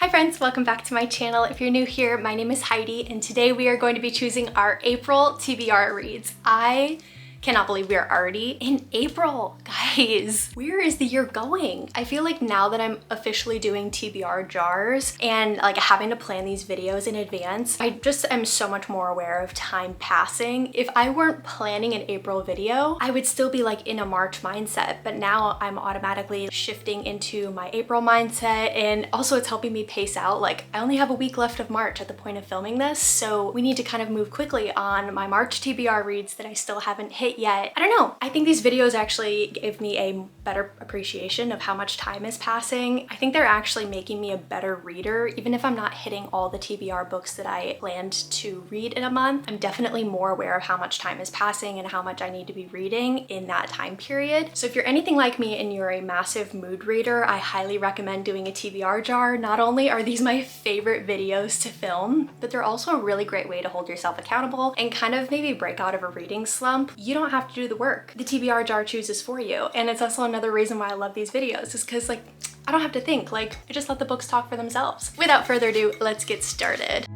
Hi friends, welcome back to my channel. If you're new here, my name is Heidi and today we are going to be choosing our April TBR reads. I cannot believe we are already in April, guys. Where is the year going? I feel like now that I'm officially doing TBR jars and like having to plan these videos in advance, I just am so much more aware of time passing. If I weren't planning an April video, I would still be like in a March mindset, but now I'm automatically shifting into my April mindset, and also it's helping me pace out. Like I only have a week left of March at the point of filming this, so we need to kind of move quickly on my March TBR reads that I still haven't hit yet. I don't know. I think these videos actually give me a better appreciation of how much time is passing. I think they're actually making me a better reader. Even if I'm not hitting all the TBR books that I planned to read in a month, I'm definitely more aware of how much time is passing and how much I need to be reading in that time period. So if you're anything like me and you're a massive mood reader, I highly recommend doing a TBR jar. Not only are these my favorite videos to film, but they're also a really great way to hold yourself accountable and kind of maybe break out of a reading slump. You don't have to do the work. The TBR jar chooses for you. And it's also another reason why I love these videos, is because like I don't have to think, like I just let the books talk for themselves. Without further ado, let's get started.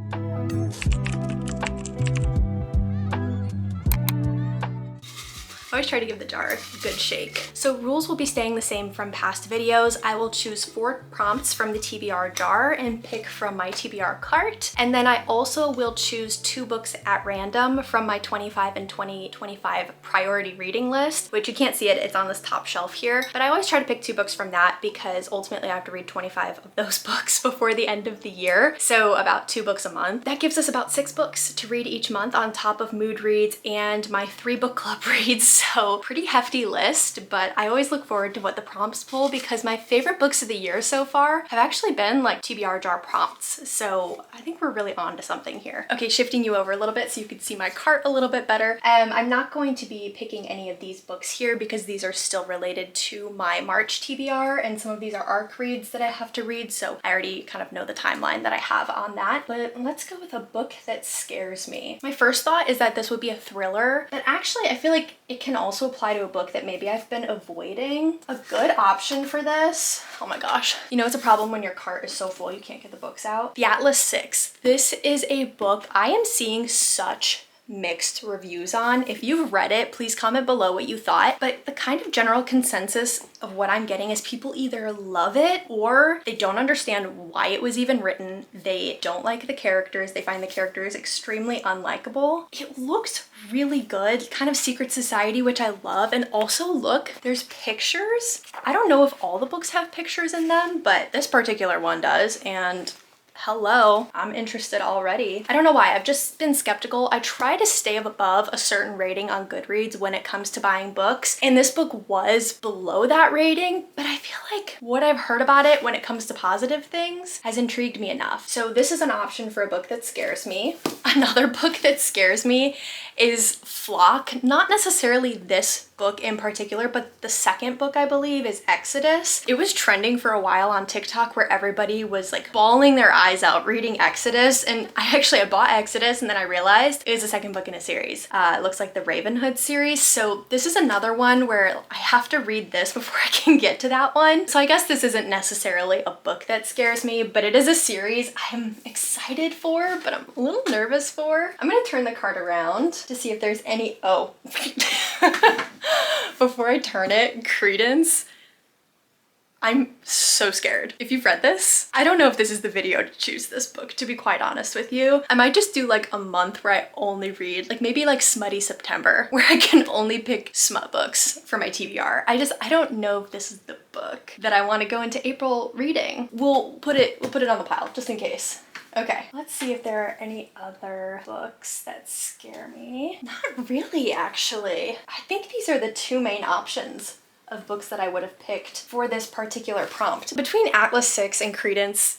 I always try to give the jar a good shake. So rules will be staying the same from past videos. I will choose 4 prompts from the TBR jar and pick from my TBR cart. And then I also will choose 2 books at random from my 25 and 2025 priority reading list, which you can't see it, it's on this top shelf here. But I always try to pick 2 books from that because ultimately I have to read 25 of those books before the end of the year. So about 2 books a month. That gives us about 6 books to read each month on top of mood reads and my 3 book club reads. So pretty hefty list, but I always look forward to what the prompts pull because my favorite books of the year so far have actually been like TBR jar prompts. So I think we're really on to something here. Okay, shifting you over a little bit so you can see my cart a little bit better. I'm not going to be picking any of these books here because these are still related to my March TBR, and some of these are ARC reads that I have to read, so I already kind of know the timeline that I have on that. But let's go with a book that scares me. My first thought is that this would be a thriller, but actually I feel like it can also apply to a book that maybe I've been avoiding. A good option for this, oh my gosh. You know, it's a problem when your cart is so full you can't get the books out. The Atlas 6. This is a book I am seeing such mixed reviews on. If you've read it, please comment below what you thought. But the kind of general consensus of what I'm getting is people either love it or they don't understand why it was even written. They don't like the characters. They find the characters extremely unlikable. It looks really good, kind of secret society, which I love. And also look, there's pictures. I don't know if all the books have pictures in them, but this particular one does. And hello, I'm interested already. I don't know why, I've just been skeptical. I try to stay above a certain rating on Goodreads when it comes to buying books, and this book was below that rating, but I feel like what I've heard about it when it comes to positive things has intrigued me enough. So this is an option for a book that scares me. Another book that scares me is Flock. Not necessarily this book in particular, but the second book I believe is Exodus. It was trending for a while on TikTok where everybody was like bawling their eyes out reading Exodus, and I bought Exodus and then I realized it was the second book in a series. It looks like the Ravenhood series. So this is another one where I have to read this before I can get to that one. So I guess this isn't necessarily a book that scares me, but it is a series I'm excited for, but I'm a little nervous for. I'm gonna turn the card around to see if there's any, oh. Before I turn it, Credence. I'm so scared. If you've read this, I don't know if this is the video to choose this book, to be quite honest with you. I might just do like a month where I only read, like maybe like Smutty September, where I can only pick smut books for my TBR. I don't know if this is the book that I want to go into April reading. We'll put it on the pile just in case. Okay, let's see if there are any other books that scare me. Not really, actually. I think these are the 2 main options of books that I would have picked for this particular prompt. Between Atlas 6 and Credence,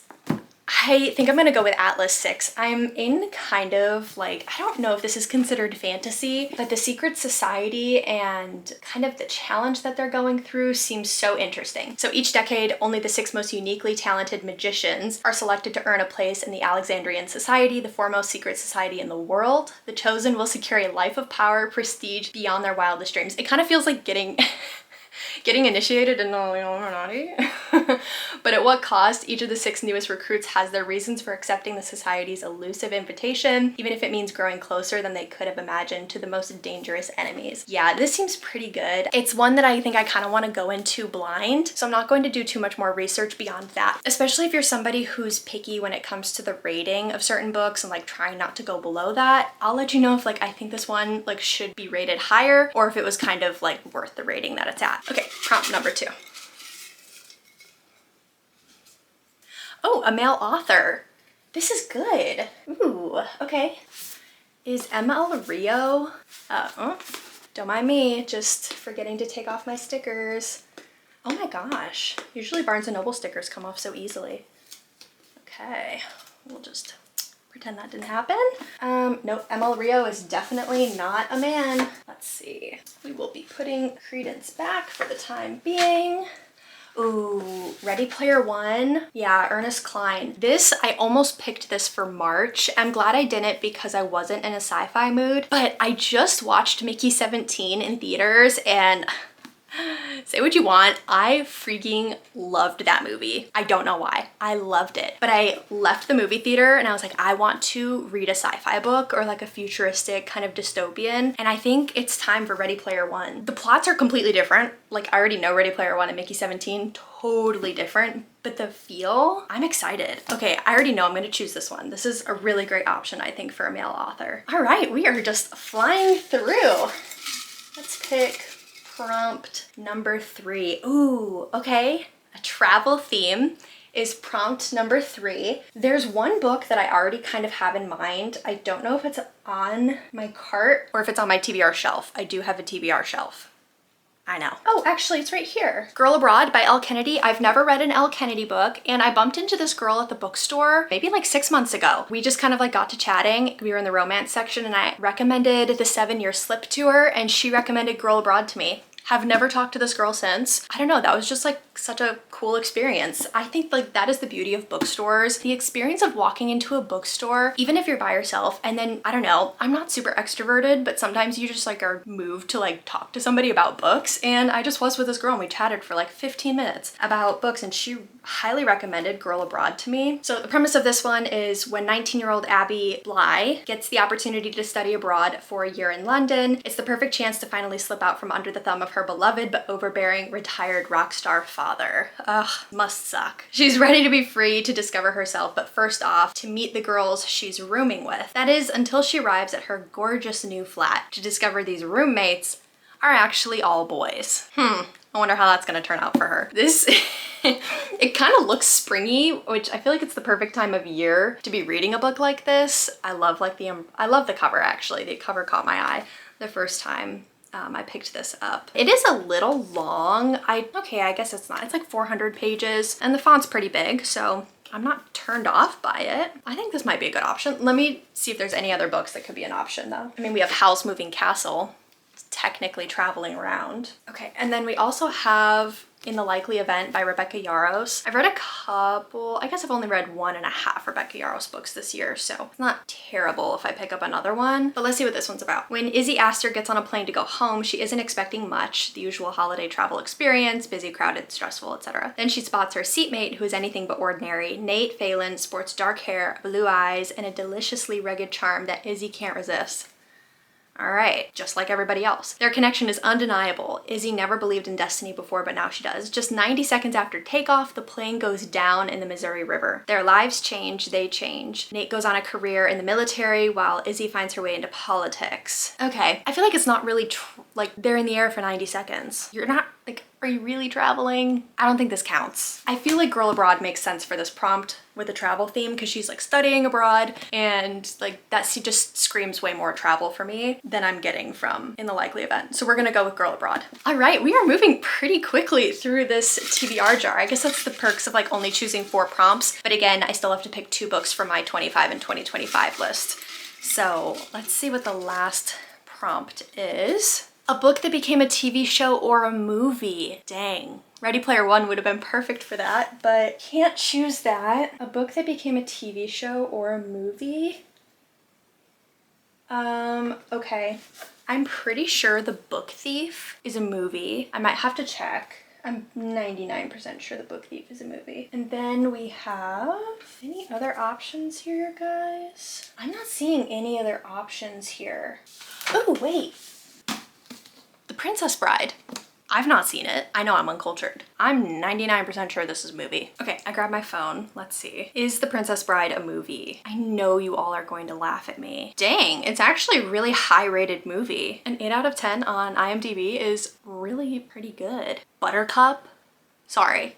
I think I'm gonna go with Atlas 6. I'm in kind of like, I don't know if this is considered fantasy, but the secret society and kind of the challenge that they're going through seems so interesting. So each decade, only the 6 most uniquely talented magicians are selected to earn a place in the Alexandrian Society, the foremost secret society in the world. The chosen will secure a life of power, prestige beyond their wildest dreams. It kind of feels like getting initiated in the Illuminati. But at what cost? Each of the 6 newest recruits has their reasons for accepting the society's elusive invitation, even if it means growing closer than they could have imagined to the most dangerous enemies. Yeah, this seems pretty good. It's one that I think I kind of want to go into blind, so I'm not going to do too much more research beyond that, especially if you're somebody who's picky when it comes to the rating of certain books and like trying not to go below that. I'll let you know if like I think this one like should be rated higher or if it was kind of like worth the rating that it's at. Okay, prompt number 2. Oh, a male author. This is good. Ooh, okay. Is ML Rio? Don't mind me, just forgetting to take off my stickers. Oh my gosh. Usually Barnes & Noble stickers come off so easily. Okay, we'll just pretend that didn't happen. Nope, ML Rio is definitely not a man. Let's see. We will be putting Credence back for the time being. Ooh, Ready Player One. Yeah, Ernest Cline. This, I almost picked this for March. I'm glad I didn't because I wasn't in a sci-fi mood, but I just watched Mickey 17 in theaters and say what you want, I freaking loved that movie. I don't know why. I loved it. But I left the movie theater and I was like, I want to read a sci-fi book or like a futuristic kind of dystopian. And I think it's time for Ready Player One. The plots are completely different. Like I already know Ready Player One and Mickey 17, totally different. But the feel, I'm excited. Okay, I already know I'm gonna choose this one. This is a really great option, I think, for a male author. All right, we are just flying through. Let's pick prompt number 3. Ooh, okay. A travel theme is prompt number 3. There's one book that I already kind of have in mind. I don't know if it's on my cart or if it's on my TBR shelf. I do have a TBR shelf. I know. Oh, actually, it's right here. Girl Abroad by Elle Kennedy. I've never read an Elle Kennedy book, and I bumped into this girl at the bookstore maybe like 6 months ago. We just kind of like got to chatting. We were in the romance section, and I recommended the 7-Year Slip to her, and she recommended Girl Abroad to me. Have never talked to this girl since. I don't know, that was just like such a cool experience. I think like that is the beauty of bookstores. The experience of walking into a bookstore, even if you're by yourself, and then, I don't know, I'm not super extroverted, but sometimes you just like are moved to like talk to somebody about books. And I just was with this girl and we chatted for like 15 minutes about books and she highly recommended Girl Abroad to me. So the premise of this one is when 19-year-old Abby Bly gets the opportunity to study abroad for a year in London, it's the perfect chance to finally slip out from under the thumb of her beloved but overbearing retired rock star father. Ugh, must suck. She's ready to be free to discover herself, but first off, to meet the girls she's rooming with. That is, until she arrives at her gorgeous new flat to discover these roommates are actually all boys. I wonder how that's gonna turn out for her. This, it kind of looks springy, which I feel like it's the perfect time of year to be reading a book like this. I love like I love the cover actually. The cover caught my eye the first time I picked this up. It is a little long. Okay, I guess it's not. It's like 400 pages and the font's pretty big, so I'm not turned off by it. I think this might be a good option. Let me see if there's any other books that could be an option though. I mean, we have Howl's Moving Castle, technically traveling around. Okay, and then we also have In the Likely Event by Rebecca Yarros. I've read a couple, I guess I've only read 1.5 Rebecca Yarros books this year, so it's not terrible if I pick up another one, but let's see what this one's about. When Izzy Astor gets on a plane to go home, she isn't expecting much, the usual holiday travel experience, busy, crowded, stressful, etc. Then she spots her seatmate, who is anything but ordinary. Nate Phelan sports dark hair, blue eyes, and a deliciously rugged charm that Izzy can't resist. All right, just like everybody else. Their connection is undeniable. Izzy never believed in destiny before, but now she does. Just 90 seconds after takeoff, the plane goes down in the Missouri River. Their lives change, they change. Nate goes on a career in the military while Izzy finds her way into politics. Okay, I feel like it's not really like they're in the air for 90 seconds. You're not like, are you really traveling? I don't think this counts. I feel like Girl Abroad makes sense for this prompt with a travel theme because she's like studying abroad and like that just screams way more travel for me than I'm getting from In the Likely Event. So we're gonna go with Girl Abroad. All right, we are moving pretty quickly through this TBR jar. I guess that's the perks of like only choosing 4 prompts. But again, I still have to pick 2 books from my 25 and 2025 list. So let's see what the last prompt is. A book that became a TV show or a movie. Dang. Ready Player One would have been perfect for that, but can't choose that. A book that became a TV show or a movie? Okay. I'm pretty sure The Book Thief is a movie. I might have to check. I'm 99% sure The Book Thief is a movie. And then we have any other options here, guys? I'm not seeing any other options here. Oh, wait. The Princess Bride. I've not seen it. I know I'm uncultured. I'm 99% sure this is a movie. Okay, I grabbed my phone. Let's see. Is The Princess Bride a movie? I know you all are going to laugh at me. Dang, it's actually a really high rated movie. An 8 out of 10 on IMDb is really pretty good. Buttercup? Sorry.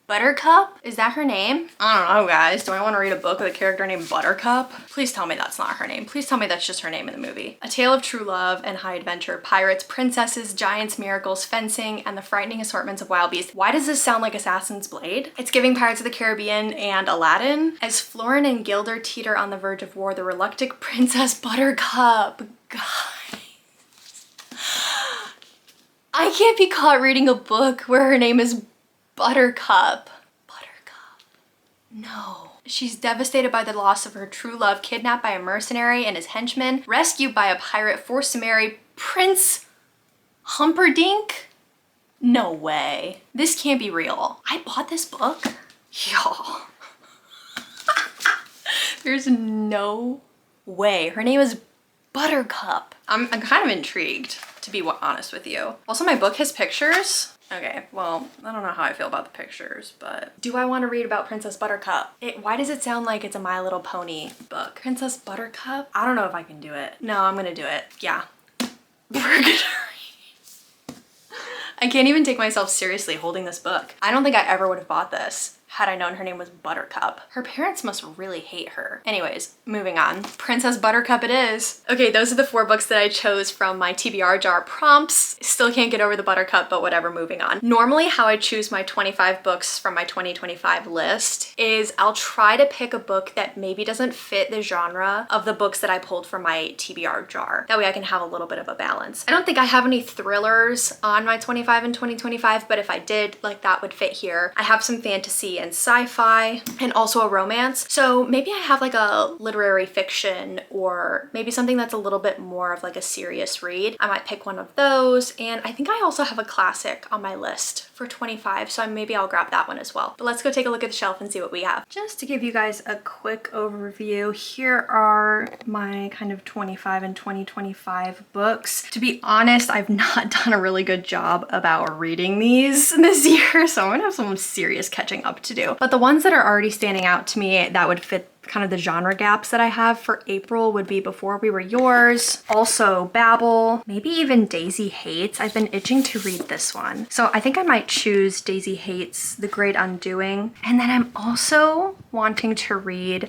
Buttercup? Is that her name? I don't know, guys. Do I want to read a book with a character named Buttercup? Please tell me that's not her name. Please tell me that's just her name in the movie. A tale of true love and high adventure, pirates, princesses, giants, miracles, fencing, and the frightening assortments of wild beasts. Why does this sound like Assassin's Blade? It's giving Pirates of the Caribbean and Aladdin. As Florin and Gilder teeter on the verge of war, the reluctant Princess Buttercup. God. I can't be caught reading a book where her name is Buttercup. Buttercup. No. She's devastated by the loss of her true love, kidnapped by a mercenary and his henchmen, rescued by a pirate, forced to marry Prince Humperdinck? No way. This can't be real. I bought this book? Y'all. There's no way. Her name is Buttercup. I'm kind of intrigued, to be honest with you. Also, my book has pictures. Okay, well, I don't know how I feel about the pictures, but do I want to read about Princess Buttercup? Why does it sound like it's a My Little Pony book? Princess Buttercup? I don't know if I can do it. No, I'm gonna do it. Yeah. Purgatory. I can't even take myself seriously holding this book. I don't think I ever would have bought this had I known her name was Buttercup. Her parents must really hate her. Anyways, moving on. Princess Buttercup it is. Okay, those are the 4 books that I chose from my TBR jar prompts. Still can't get over the Buttercup, but whatever, moving on. Normally how I choose my 25 books from my 2025 list is I'll try to pick a book that maybe doesn't fit the genre of the books that I pulled from my TBR jar. That way I can have a little bit of a balance. I don't think I have any thrillers on my 25 and 2025, but if I did, like that would fit here. I have some fantasy and sci-fi and also a romance. So maybe I have like a literary fiction or maybe something that's a little bit more of like a serious read. I might pick one of those. And I think I also have a classic on my list for 25. So maybe I'll grab that one as well. But let's go take a look at the shelf and see what we have. Just to give you guys a quick overview, here are my kind of 25 and 2025 books. To be honest, I've not done a really good job about reading these this year. So I'm gonna have some serious catching up to do. But the ones that are already standing out to me that would fit kind of the genre gaps that I have for April would be Before We Were Yours, also Babel, maybe even Daisy Hates. I've been itching to read this one. So I think I might choose Daisy Hates, The Great Undoing. And then I'm also wanting to read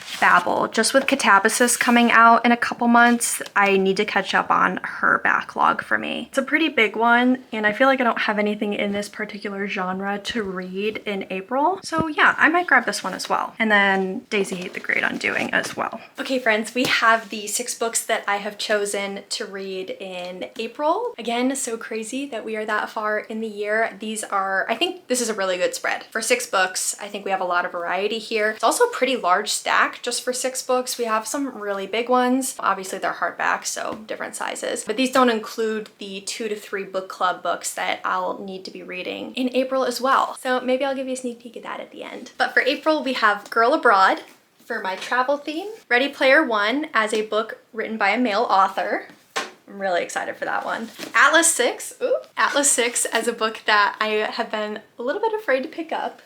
Fable. Just with Catabasis coming out in a couple months, I need to catch up on her backlog for me. It's a pretty big one, and I feel like I don't have anything in this particular genre to read in April. So yeah, I might grab this one as well. And then Daisy Hate the Great Undoing as well. Okay friends, we have the 6 books that I have chosen to read in April. Again, so crazy that we are that far in the year. These are, I think this is a really good spread. For 6 books, I think we have a lot of variety here. It's also a pretty large stack just for 6 books. We have some really big ones. Obviously they're hardback, so different sizes, but these don't include the 2 to 3 book club books that I'll need to be reading in April as well. So maybe I'll give you a sneak peek at that at the end. But for April, we have Girl Abroad for my travel theme, Ready Player One as a book written by a male author. I'm really excited for that one. Atlas 6, ooh, Atlas 6 as a book that I have been a little bit afraid to pick up.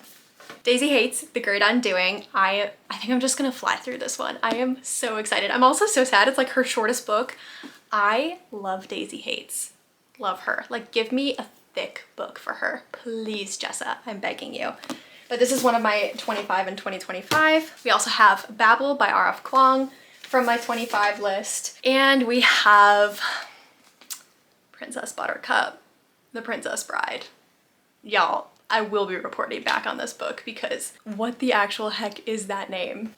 Daisy Hates The Great Undoing. I think I'm just gonna fly through this one. I am so excited. I'm also so sad. It's like her shortest book. I love Daisy Hates. Love her. Like, give me a thick book for her. Please, Jessa, I'm begging you. But this is one of my 25 and 2025. We also have Babel by R.F. Kuang from my 25 list. And we have Princess Buttercup, The Princess Bride. Y'all, I will be reporting back on this book because what the actual heck is that name?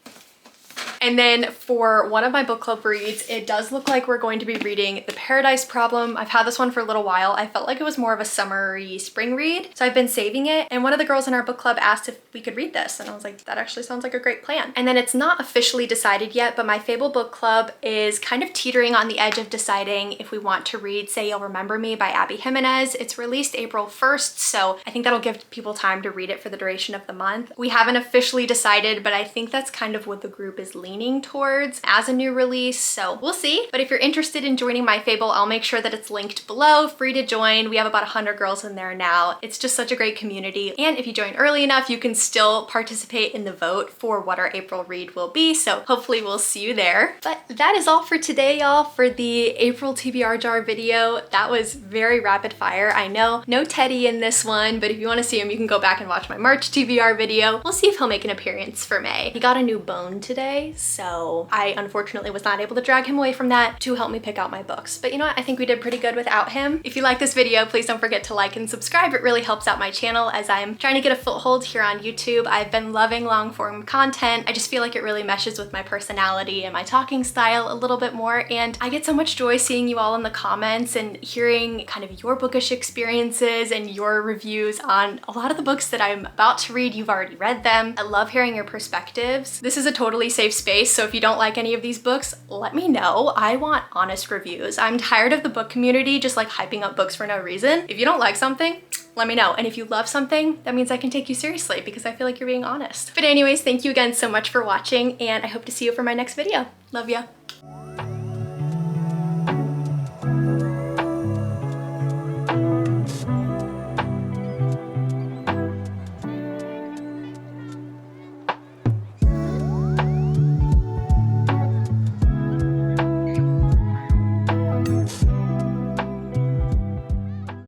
And then for one of my book club reads, it does look like we're going to be reading The Paradise Problem. I've had this one for a little while. I felt like it was more of a summery spring read, so I've been saving it. And one of the girls in our book club asked if we could read this, and I was like, that actually sounds like a great plan. And then it's not officially decided yet, but my Fable book club is kind of teetering on the edge of deciding if we want to read Say You'll Remember Me by Abby Jimenez. It's released April 1st, so I think that'll give people time to read it for the duration of the month. We haven't officially decided, but I think that's kind of what the group is leaning towards as a new release, so we'll see. But if you're interested in joining my Fable, I'll make sure that it's linked below, free to join. We have about 100 girls in there now. It's just such a great community, and if you join early enough, you can still participate in the vote for what our April read will be, so hopefully we'll see you there. But that is all for today, y'all, for the April TBR jar video. That was very rapid fire, I know. No Teddy in this one, but if you want to see him, you can go back and watch my March TBR video. We'll see if he'll make an appearance for May. He got a new bone today, so I unfortunately was not able to drag him away from that to help me pick out my books. But you know what? I think we did pretty good without him. If you like this video, please don't forget to like and subscribe. It really helps out my channel as I'm trying to get a foothold here on YouTube. I've been loving long form content. I just feel like it really meshes with my personality and my talking style a little bit more, and I get so much joy seeing you all in the comments and hearing kind of your bookish experiences and your reviews on a lot of the books that I'm about to read. You've already read them. I love hearing your perspectives. This is a totally safe space, so if you don't like any of these books, let me know. I want honest reviews. I'm tired of the book community just like hyping up books for no reason. If you don't like something, let me know. And if you love something, that means I can take you seriously because I feel like you're being honest. But anyways, thank you again so much for watching, and I hope to see you for my next video. Love ya.